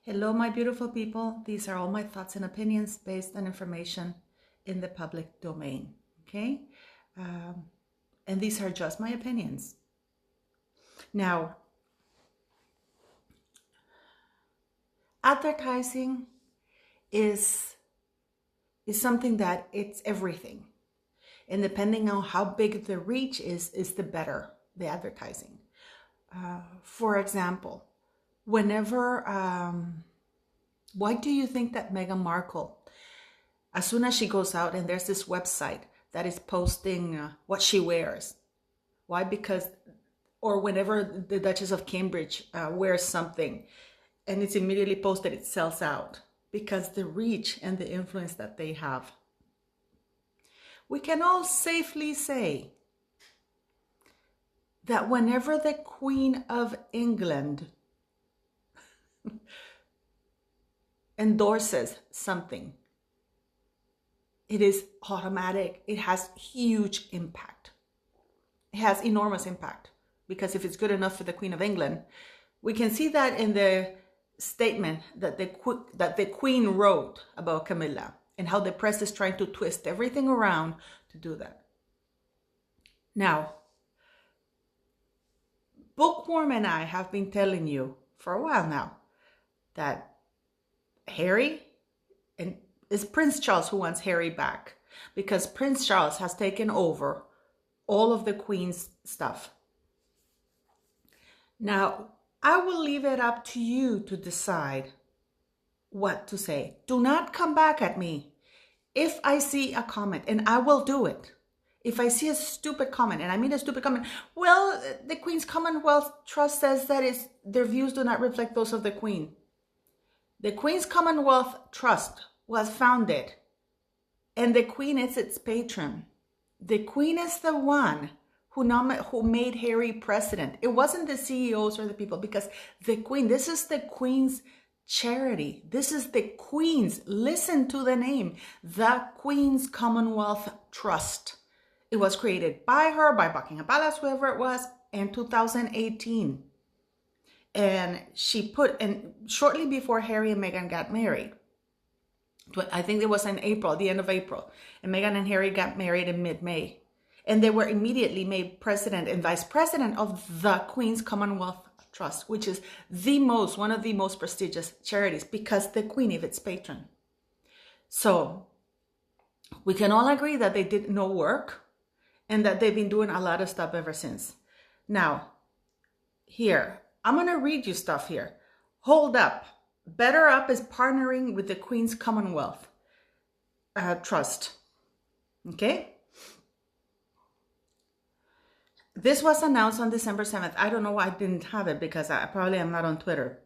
Hello, my beautiful people. These are all my thoughts and opinions based on information in the public domain, okay? And these are just my opinions. Now, advertising is something that it's everything. And depending on how big the reach is the better the advertising. For example, why do you think that Meghan Markle, as soon as she goes out and there's this website that is posting what she wears? Why? Or whenever the Duchess of Cambridge wears something and it's immediately posted, it sells out because the reach and the influence that they have. We can all safely say that whenever the Queen of England endorses something, it is automatic. It has huge impact. It has enormous impact because if it's good enough for the Queen of England, we can see that in the statement that the Queen wrote about Camilla and how the press is trying to twist everything around to do that. Now, Bookworm and I have been telling you for a while now that Harry, and it's Prince Charles who wants Harry back because Prince Charles has taken over all of the Queen's stuff. Now, I will leave it up to you to decide what to say. Do not come back at me if I see a comment, and I will do it. If I see a stupid comment, and I mean a stupid comment, well, the Queen's Commonwealth Trust says that their views do not reflect those of the Queen. The Queen's Commonwealth Trust was founded, and the Queen is its patron. The Queen is the one who made Harry president. It wasn't the CEOs or the people, because the Queen, this is the Queen's charity. This is the Queen's, listen to the name, the Queen's Commonwealth Trust. It was created by her, by Buckingham Palace, whoever it was, in 2018. And shortly before Harry and Meghan got married, I think it was in April, the end of April, and Meghan and Harry got married in mid-May. And they were immediately made president and vice president of the Queen's Commonwealth Trust, which is one of the most prestigious charities, because the Queen is its patron. So we can all agree that they did no work and that they've been doing a lot of stuff ever since. Now, here, I'm going to read you stuff here. Hold up. BetterUp is partnering with the Queen's Commonwealth Trust. Okay? This was announced on December 7th. I don't know why I didn't have it because I probably am not on Twitter.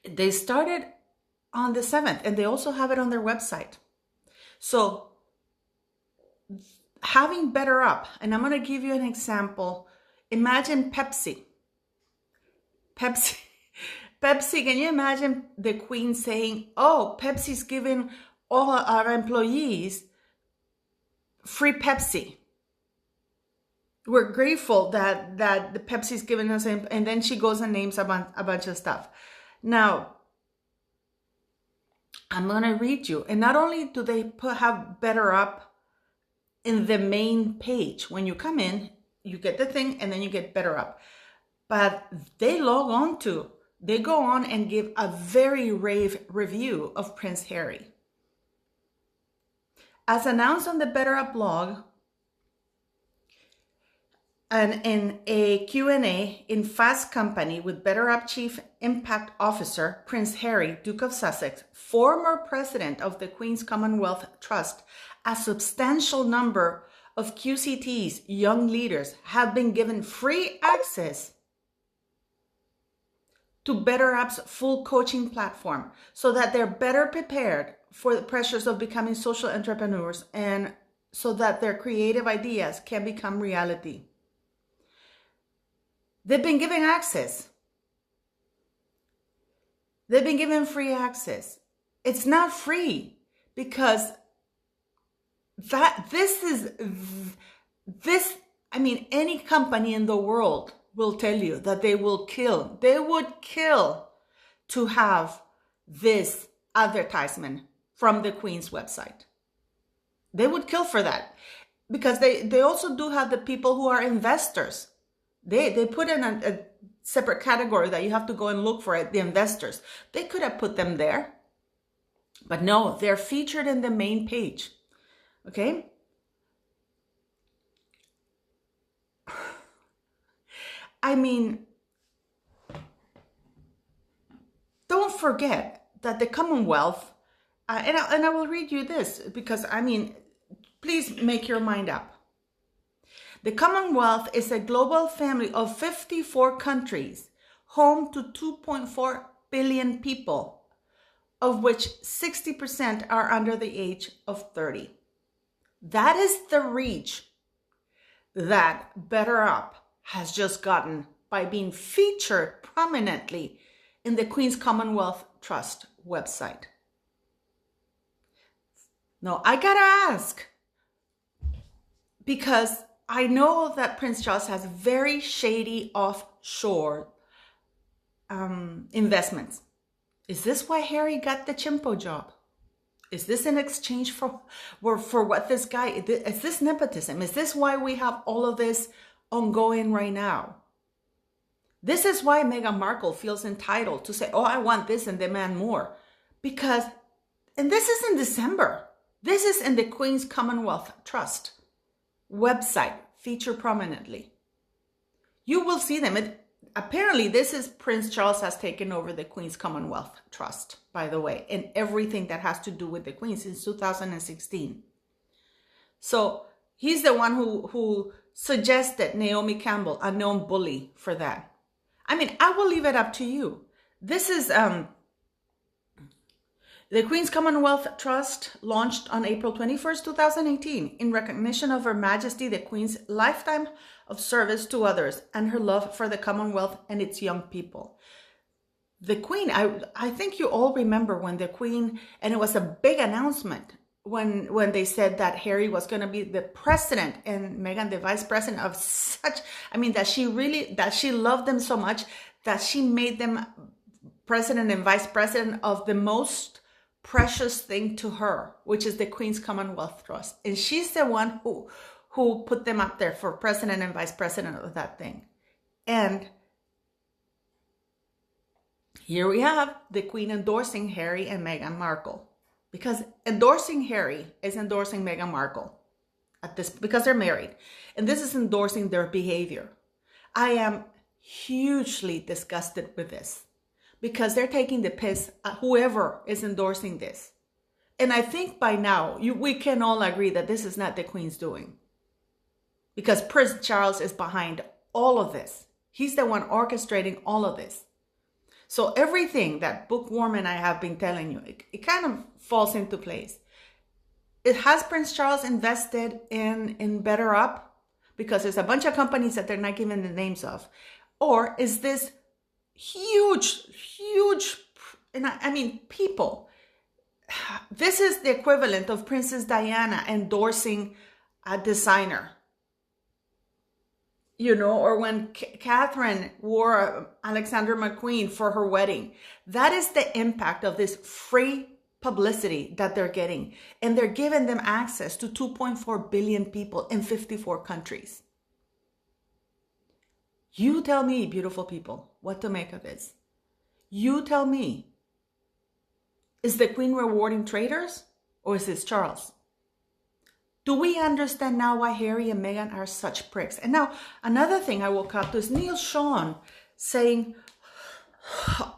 They started on the 7th and they also have it on their website. So having BetterUp, and I'm going to give you an example. Imagine Pepsi. Pepsi, can you imagine the Queen saying, oh, Pepsi's giving all our employees free Pepsi. We're grateful that the Pepsi's giving us, and then she goes and names a bunch of stuff. Now, I'm going to read you. And not only do they have BetterUp in the main page. When you come in, you get the thing, and then you get BetterUp. But they go on and give a very rave review of Prince Harry. As announced on the BetterUp blog, and in a Q&A in fast company with BetterUp Chief Impact Officer Prince Harry, Duke of Sussex, former president of the Queen's Commonwealth Trust, a substantial number of QCT's young leaders have been given free access to BetterUp's full coaching platform so that they're better prepared for the pressures of becoming social entrepreneurs and so that their creative ideas can become reality. They've been given access. They've been given free access. It's not free because any company in the world will tell you that they would kill to have this advertisement from the Queen's website. They would kill for that, because they also do have the people who are investors. They put in a separate category that you have to go and look for it, the investors. They could have put them there, but no, they're featured in the main page. Okay? I mean, don't forget that the Commonwealth, and I will read you this, because I mean, please make your mind up. The Commonwealth is a global family of 54 countries, home to 2.4 billion people, of which 60% are under the age of 30. That is the reach that BetterUp has just gotten by being featured prominently in the Queen's Commonwealth Trust website. Now, I gotta ask, because I know that Prince Charles has very shady offshore investments. Is this why Harry got the chimpo job? Is this in exchange for what this guy, is this nepotism? Is this why we have all of this ongoing right now? This is why Meghan Markle feels entitled to say, oh, I want this and demand more. Because, and this is in December. This is in the Queen's Commonwealth Trust website, featured prominently. You will see them. Apparently, this is Prince Charles has taken over the Queen's Commonwealth Trust, by the way, and everything that has to do with the Queen since 2016. So he's the one who suggested Naomi Campbell, a known bully, for that. I mean, I will leave it up to you. This is the Queen's Commonwealth Trust, launched on April 21st, 2018, in recognition of Her Majesty the Queen's lifetime of service to others and her love for the Commonwealth and its young people. The Queen, I think you all remember when the Queen, and it was a big announcement when they said that Harry was going to be the president and Meghan the vice president of such, I mean, that she loved them so much that she made them president and vice president of the most precious thing to her, which is the Queen's Commonwealth Trust. And she's the one who put them up there for president and vice president of that thing. And here we have the Queen endorsing Harry and Meghan Markle. Because endorsing Harry is endorsing Meghan Markle because they're married. And this is endorsing their behavior. I am hugely disgusted with this, because they're taking the piss at whoever is endorsing this. And I think by now, we can all agree that this is not the Queen's doing, because Prince Charles is behind all of this. He's the one orchestrating all of this. So everything that Bookworm and I have been telling you, it kind of falls into place. Has Prince Charles invested in BetterUp? Because there's a bunch of companies that they're not giving the names of. Or is this huge, and I mean, people. This is the equivalent of Princess Diana endorsing a designer. You know, or when Catherine wore Alexander McQueen for her wedding. That is the impact of this free publicity that they're getting. And they're giving them access to 2.4 billion people in 54 countries. You tell me, beautiful people, what to make of this. You tell me. Is the Queen rewarding traitors, or is this Charles? Do we understand now why Harry and Meghan are such pricks? And now, another thing I woke up to is Neil Sean saying,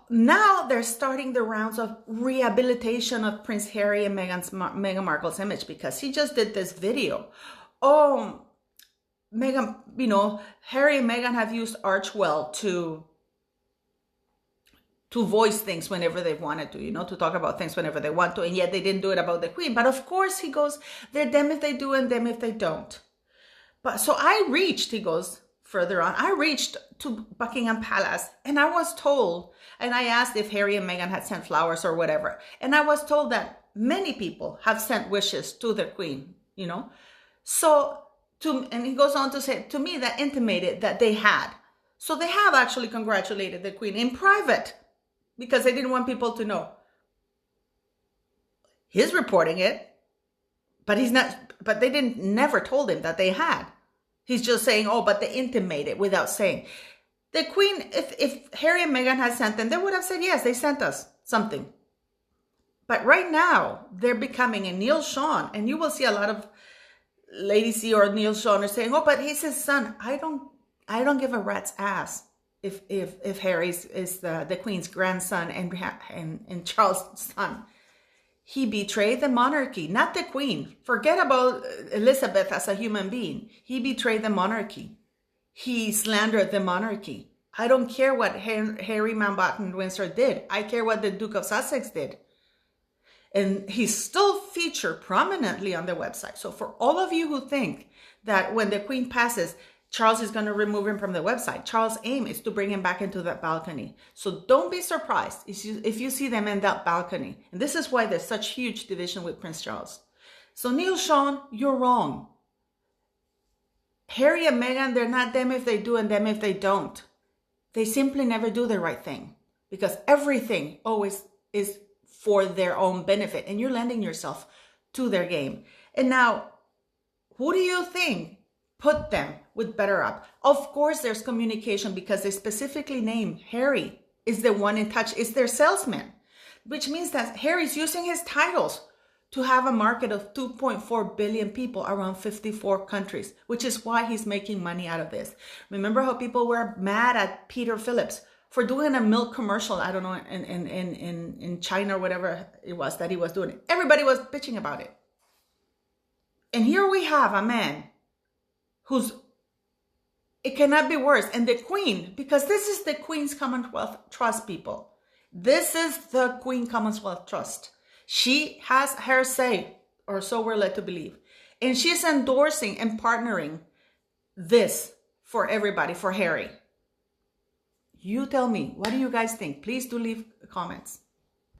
now they're starting the rounds of rehabilitation of Prince Harry and Meghan Markle's image, because he just did this video. Oh, Meghan, you know, Harry and Meghan have used Archwell to voice things whenever they wanted to, you know, to talk about things whenever they want to, and yet they didn't do it about the Queen. But of course, he goes, they're them if they do and them if they don't. But so I reached, he goes further on, I reached to Buckingham Palace, and I was told, and I asked if Harry and Meghan had sent flowers or whatever, and I was told that many people have sent wishes to the Queen, you know. So, and he goes on to say, to me, that intimated that they had. So they have actually congratulated the Queen in private. because they didn't want people to know. He's reporting it, but he's not, but they never told him that they had. He's just saying, oh, but they intimated without saying. The Queen, if Harry and Meghan had sent them, they would have said, yes, they sent us something. But right now, they're becoming a Neil Sean, and you will see a lot of Lady C or Neil Sean are saying, oh, but he's his son. I don't give a rat's ass if Harry is the Queen's grandson and Charles' son. He betrayed the monarchy, not the Queen. Forget about Elizabeth as a human being. He betrayed the monarchy. He slandered the monarchy. I don't care what Harry Mountbatten-Windsor did. I care what the Duke of Sussex did. And he's still featured prominently on the website. So for all of you who think that when the Queen passes, Charles is going to remove him from the website, Charles' aim is to bring him back into that balcony. So don't be surprised if you see them in that balcony. And this is why there's such huge division with Prince Charles. So Neil Sean, you're wrong. Harry and Meghan, they're not them if they do and them if they don't. They simply never do the right thing, because everything always is for their own benefit, and you're lending yourself to their game. And now, who do you think put them with BetterUp? Of course, there's communication, because they specifically name Harry is the one in touch, is their salesman, which means that Harry's using his titles to have a market of 2.4 billion people around 54 countries, which is why he's making money out of this. Remember how people were mad at Peter Phillips for doing a milk commercial, I don't know, in China or whatever it was that he was doing. Everybody was bitching about it. And here we have a man who's, it cannot be worse. And the Queen, because this is the Queen's Commonwealth Trust, people. This is the Queen Commonwealth Trust. She has her say, or so we're led to believe. And she's endorsing and partnering this for everybody, for Harry. You tell me, what do you guys think? Please do leave comments.